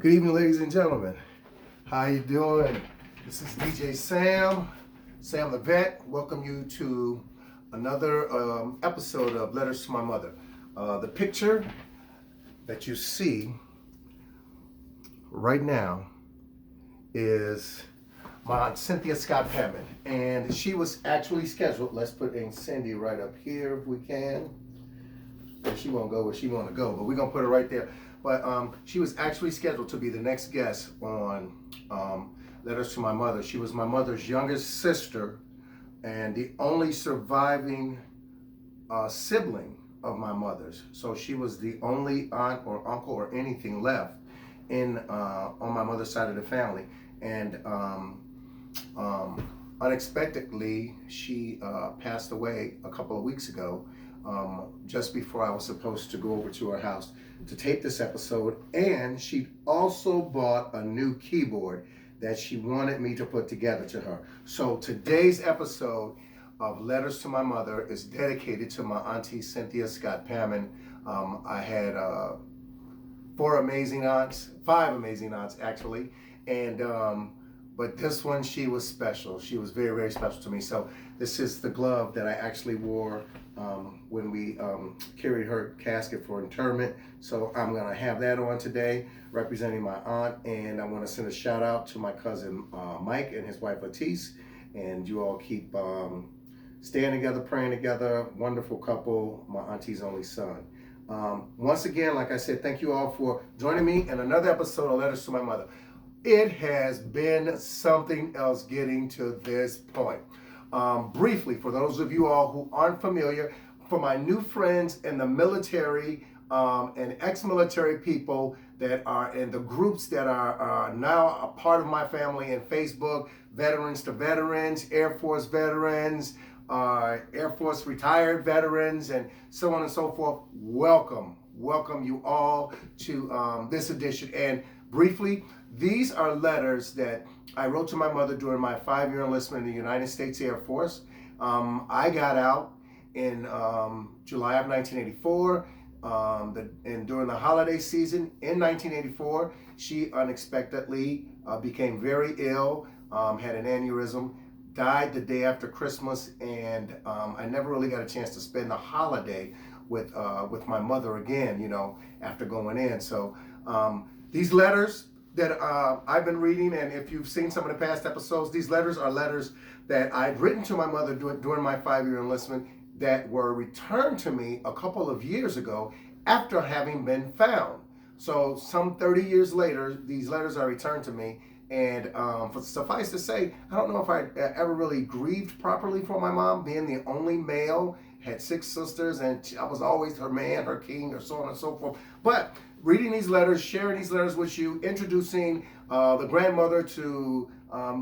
Good evening, ladies and gentlemen. How you doing? This is DJ Sam the Vet. Welcome you to another episode of Letters to My Mother. The picture that you see right now is my Aunt Cynthia Scott Hammond, and she was actually scheduled. Let's put in Cindy right up here if we can. She won't go where she want to go, but we're gonna put her right there. But she was actually scheduled to be the next guest on Letters to My Mother. She was my mother's youngest sister and the only surviving sibling of my mother's. So she was the only aunt or uncle or anything left in on my mother's side of the family. And unexpectedly, she passed away a couple of weeks ago, just before I was supposed to go over to her house to tape this episode. And she also bought a new keyboard that she wanted me to put together to her. So today's episode of Letters to My Mother is dedicated to my Auntie Cynthia Scott Hammond. I had five amazing aunts actually, and but this one, she was special. She was very, very special to me. So this is the glove that I actually wore when we carried her casket for interment. So I'm gonna have that on today, representing my aunt. And I wanna send a shout out to my cousin Mike and his wife Latisse. And you all keep staying together, praying together. Wonderful couple, my auntie's only son. Once again, like I said, thank you all for joining me in another episode of Letters to My Mother. It has been something else getting to this point. Briefly, for those of you all who aren't familiar, for my new friends in the military and ex-military people that are in the groups that are now a part of my family in Facebook, Veterans to Veterans, Air Force veterans, Air Force retired veterans, and so on and so forth, welcome you all to this edition. And briefly, these are letters that I wrote to my mother during my 5-year enlistment in the United States Air Force. I got out in July of 1984, and during the holiday season in 1984, she unexpectedly became very ill, had an aneurysm, died the day after Christmas, and I never really got a chance to spend the holiday with my mother again, you know, after going in. So these letters that I've been reading, and if you've seen some of the past episodes, these letters are letters that I'd written to my mother during my 5-year enlistment that were returned to me a couple of years ago after having been found. So some 30 years later, these letters are returned to me, and suffice to say, I don't know if I ever really grieved properly for my mom, being the only male, had 6 sisters, and I was always her man, her king, or so on and so forth. But reading these letters, sharing these letters with you, introducing the grandmother to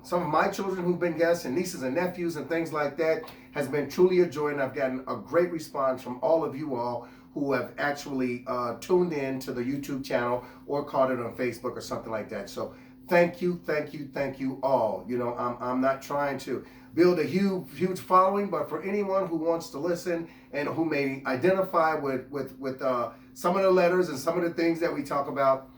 some of my children who've been guests and nieces and nephews and things like that has been truly a joy, and I've gotten a great response from all of you all who have actually tuned in to the YouTube channel or caught it on Facebook or something like that. So thank you all. You know, I'm not trying to build a huge following, but for anyone who wants to listen and who may identify with some of the letters and some of the things that we talk about,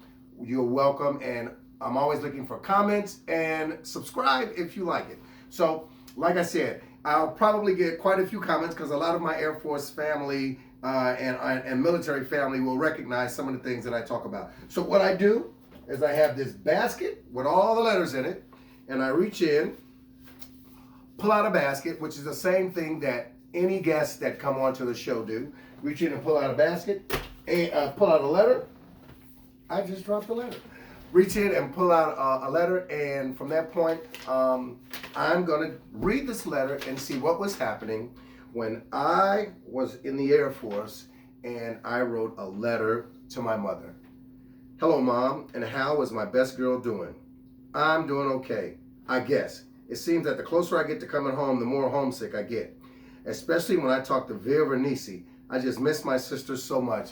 you're welcome. And I'm always looking for comments, and subscribe if you like it. So like I said, I'll probably get quite a few comments because a lot of my Air Force family and military family will recognize some of the things that I talk about. So what I do is I have this basket with all the letters in it, and I reach in, pull out a basket, which is the same thing that any guests that come onto the show do. Reach in and pull out a basket, and pull out a letter. I just dropped the letter. Reach in and pull out a letter, and from that point, I'm gonna read this letter and see what was happening when I was in the Air Force and I wrote a letter to my mother. Hello, Mom, and how is my best girl doing? I'm doing okay, I guess. It seems that the closer I get to coming home, the more homesick I get. Especially when I talk to Viv or Nisi. I just miss my sisters so much.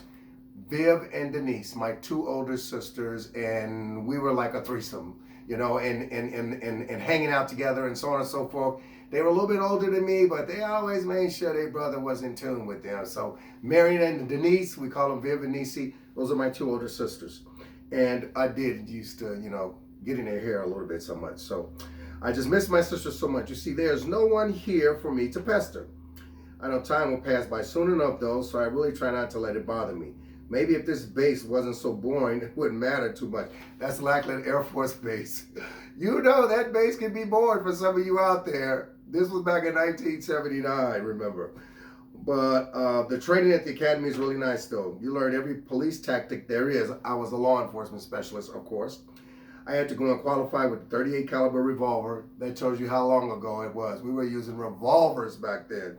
Viv and Denise, my 2 older sisters, and we were like a threesome, you know, and hanging out together and so on and so forth. They were a little bit older than me, but they always made sure their brother was in tune with them. So Marion and Denise, we call them Viv and Nisi, those are my 2 older sisters. And I did used to, get in their hair a little bit so much. So I just miss my sister so much. You see, there's no one here for me to pester. I know time will pass by soon enough, though, so I really try not to let it bother me. Maybe if this base wasn't so boring, it wouldn't matter too much. That's Lackland Air Force Base. You know that base can be boring for some of you out there. This was back in 1979, remember. But the training at the academy is really nice, though. You learn every police tactic there is. I was a law enforcement specialist, of course. I had to go and qualify with a 38 caliber revolver. That tells you how long ago it was. We were using revolvers back then.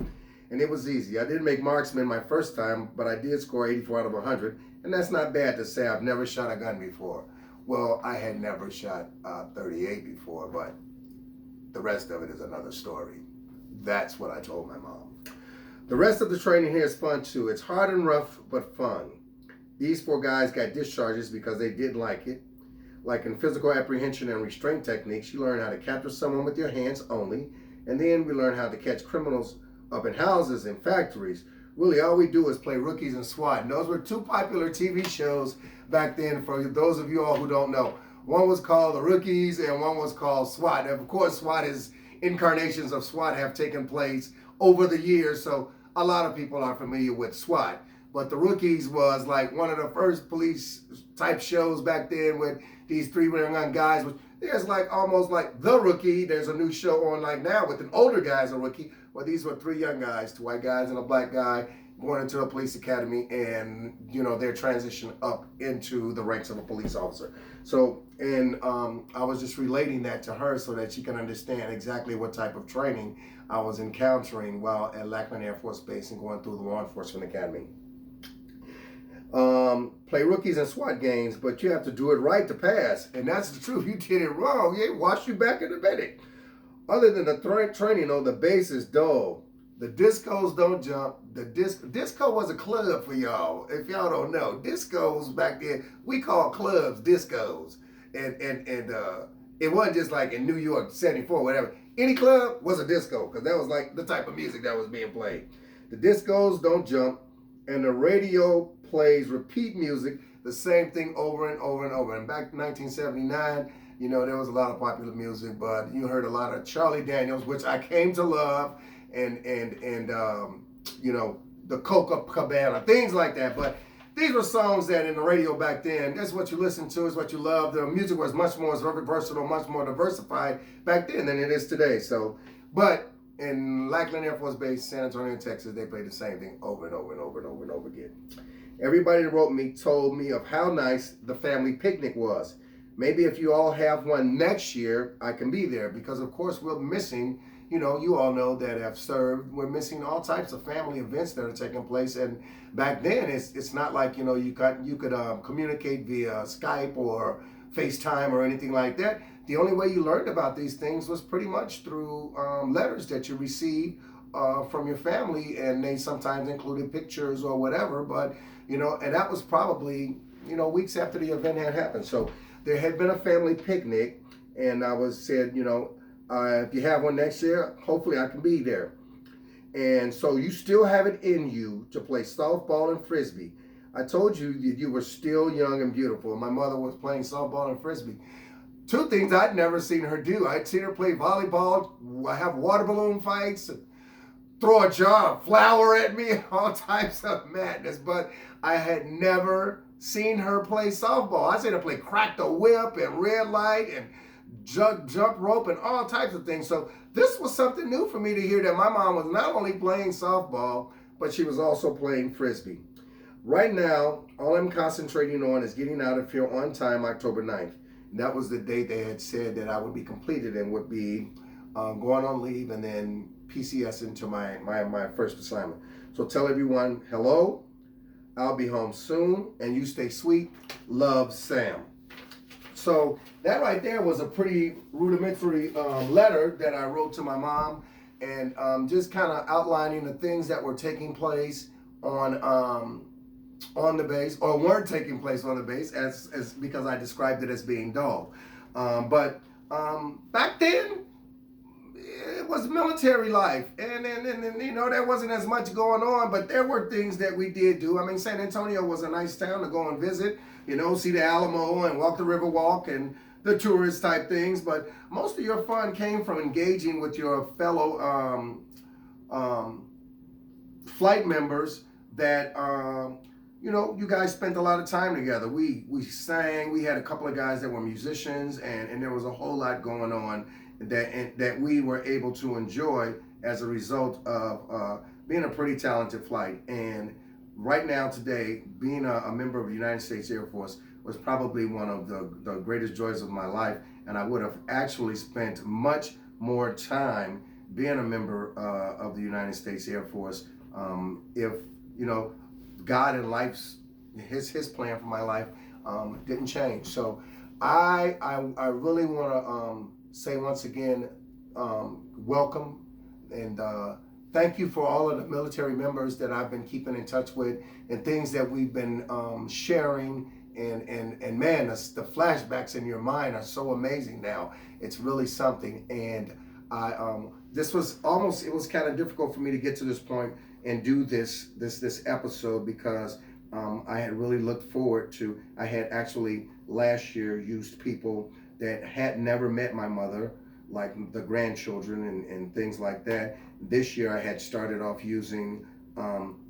And it was easy. I didn't make marksman my first time, but I did score 84 out of 100. And that's not bad to say. I've never shot a gun before. Well, I had never shot 38 before, but the rest of it is another story. That's what I told my mom. The rest of the training here is fun too. It's hard and rough, but fun. These 4 guys got discharges because they didn't like it. Like in physical apprehension and restraint techniques, you learn how to capture someone with your hands only. And then we learn how to catch criminals up in houses and factories. Really, all we do is play rookies and SWAT. And those were 2 popular TV shows back then for those of you all who don't know. One was called The Rookies and one was called SWAT. And of course, incarnations of SWAT have taken place over the years, so a lot of people are familiar with SWAT. But The Rookies was like one of the first police type shows back then with these 3 young guys. There's like almost like The Rookie. There's a new show on like now with an older guy as a rookie. Well, these were 3 young guys, 2 white guys and a black guy going into a police academy, and their transition up into the ranks of a police officer. So, and I was just relating that to her so that she can understand exactly what type of training I was encountering while at Lackland Air Force Base and going through the law enforcement academy. Play rookies and SWAT games, but you have to do it right to pass. And that's the truth. You did it wrong, yeah, wash you back in the medic. Other than the training, the base is dull. The discos don't jump. The disco was a club for y'all. If y'all don't know, discos back then, we call clubs discos. And it wasn't just like in New York, 74, whatever. Any club was a disco, because that was like the type of music that was being played. The discos don't jump, and the radio plays repeat music, the same thing over and over and over. And back in 1979, there was a lot of popular music, but you heard a lot of Charlie Daniels, which I came to love, and the Coca Cabana, things like that. But these were songs that in the radio back then, that's what you listened to, is what you loved. The music was much more versatile, much more diversified back then than it is today. So, but in Lackland Air Force Base, San Antonio, Texas, they played the same thing over and over and over and over and over again. Everybody that wrote me told me of how nice the family picnic was. Maybe if you all have one next year, I can be there, because of course we're missing, you all know that have served, we're missing all types of family events that are taking place. And back then it's not like, you could communicate via Skype or FaceTime or anything like that. The only way you learned about these things was pretty much through letters that you received from your family, and they sometimes included pictures or whatever, but, and that was probably, weeks after the event had happened. So there had been a family picnic, and I was said, if you have one next year, hopefully I can be there. And so you still have it in you to play softball and frisbee. I told you that you were still young and beautiful. My mother was playing softball and frisbee. 2 things I'd never seen her do. I'd seen her play volleyball, have water balloon fights, throw a jar of flour at me, all types of madness. But I had never seen her play softball. I seen her play crack the whip and red light and jump rope and all types of things. So this was something new for me to hear, that my mom was not only playing softball, but she was also playing frisbee. Right now, all I'm concentrating on is getting out of here on time, October 9th. And that was the date they had said that I would be completed and would be going on leave and then PCS into my first assignment. So tell everyone, hello, I'll be home soon, and you stay sweet. Love, Sam. So that right there was a pretty rudimentary letter that I wrote to my mom, and just kind of outlining the things that were taking place on the base, or weren't taking place on the base, as because I described it as being dull. But back then, it was military life, and you know there wasn't as much going on, but there were things that we did do. I mean, San Antonio was a nice town to go and visit, you know, see the Alamo and walk the river walk and the tourist type things. But most of your fun came from engaging with your fellow flight members that you know, you guys spent a lot of time together. We sang. We had a couple of guys that were musicians, and there was a whole lot going on that we were able to enjoy as a result of being a pretty talented flight. And right now, today, being a member of the United States Air Force was probably one of the greatest joys of my life. And I would have actually spent much more time being a member of the United States Air Force if, you know, God and his plan for my life didn't change. So I really want to say once again, welcome and thank you for all of the military members that I've been keeping in touch with and things that we've been sharing. And man, the flashbacks in your mind are so amazing now. It's really something. And this was almost, it was kind of difficult for me to get to this point and do this episode because I had really looked forward to, I had actually last year used people that had never met my mother, like the grandchildren and things like that. This year I had started off using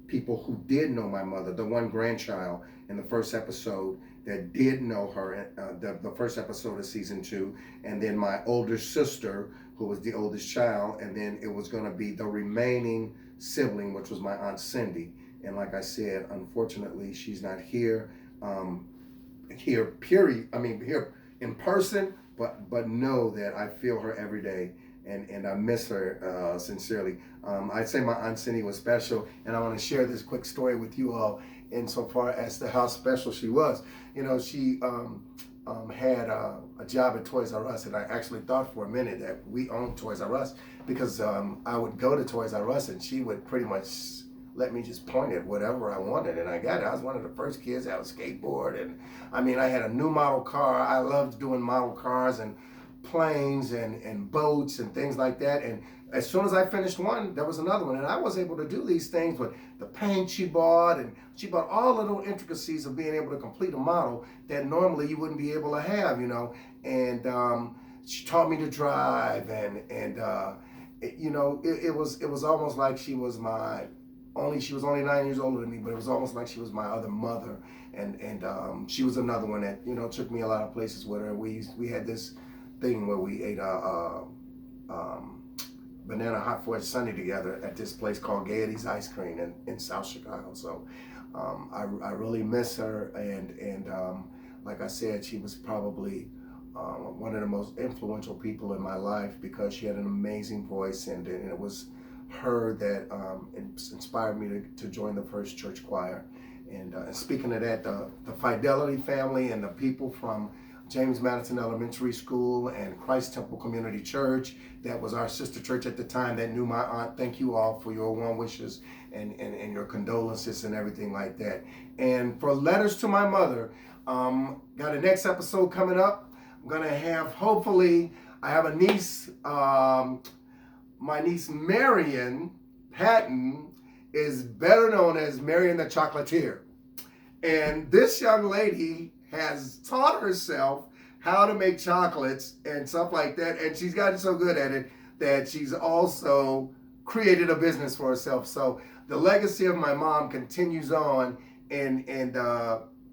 people who did know my mother, the one grandchild in the first episode that did know her, the first episode of season 2, and then my older sister who was the oldest child, and then it was going to be the remaining sibling, which was my Aunt Cindy. And like I said, unfortunately, she's not here, here in person, but know that I feel her every day, and I miss her sincerely. I'd say my Aunt Cindy was special, and I want to share this quick story with you all insofar as to how special she was. You know, she had a job at Toys R Us, and I actually thought for a minute that we owned Toys R Us because I would go to Toys R Us and she would pretty much let me just point at whatever I wanted, and I got it. I was one of the first kids to have a skateboard, and I mean, I had a new model car. I loved doing model cars and planes and boats and things like that. And as soon as I finished one, there was another one, and I was able to do these things with the paint she bought, and she bought all the little intricacies of being able to complete a model that normally you wouldn't be able to have, you know. And she taught me to drive, and you know, it was almost like she was she was only 9 years older than me, but it was almost like she was my other mother. And she was another one that, you know, took me a lot of places with her. We had this thing where we ate banana hot fudge sundae together at this place called Gaiety's Ice Cream in South Chicago. So I really miss her, and like I said, she was probably one of the most influential people in my life because she had an amazing voice, and it was her that inspired me to join the First Church Choir. And speaking of that, the Fidelity family and the people from James Madison Elementary School and Christ Temple Community Church, that was our sister church at the time, that knew my aunt. Thank you all for your warm wishes and your condolences and everything like that. And for letters to my mother, got a next episode coming up. I'm gonna have, hopefully, I have a niece, my niece Marion Patton is better known as Marion the Chocolatier. And this young lady has taught herself how to make chocolates and stuff like that, and she's gotten so good at it that she's also created a business for herself. So the legacy of my mom continues on, and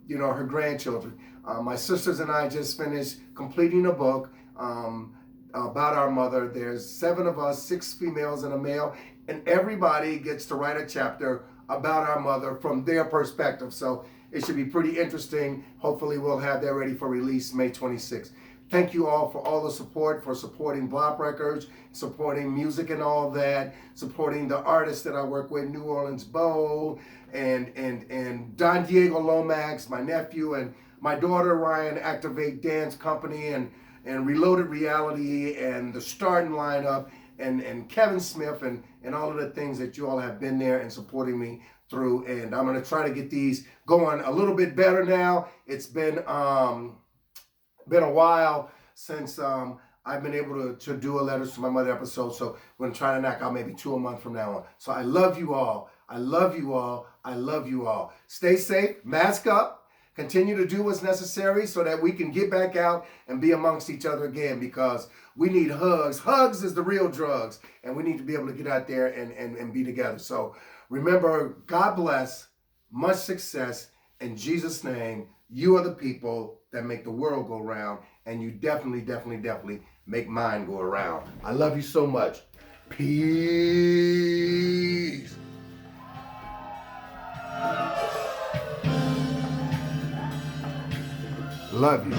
you know, her grandchildren. My sisters and I just finished completing a book about our mother. There's 7 of us, 6 females and a male, and everybody gets to write a chapter about our mother from their perspective. So it should be pretty interesting. Hopefully we'll have that ready for release May 26th. Thank you all for all the support, for supporting Blop Records, supporting music and all that, supporting the artists that I work with, New Orleans Bo, and Don Diego Lomax, my nephew, and my daughter Ryan Activate Dance Company, and Reloaded Reality, and the Starting Lineup, and Kevin Smith, and all of the things that you all have been there and supporting me through. And I'm going to try to get these going a little bit better now. It's been a while since I've been able to do a Letters to My Mother episode, so we're trying to knock out maybe 2 a month from now on. So I love you all. I love you all. I love you all. Stay safe. Mask up. Continue to do what's necessary so that we can get back out and be amongst each other again, because we need hugs. Hugs is the real drugs, and we need to be able to get out there and be together. So remember, God bless, much success. In Jesus' name, you are the people that make the world go round, and you definitely, definitely, definitely make mine go around. I love you so much. Peace. Love you.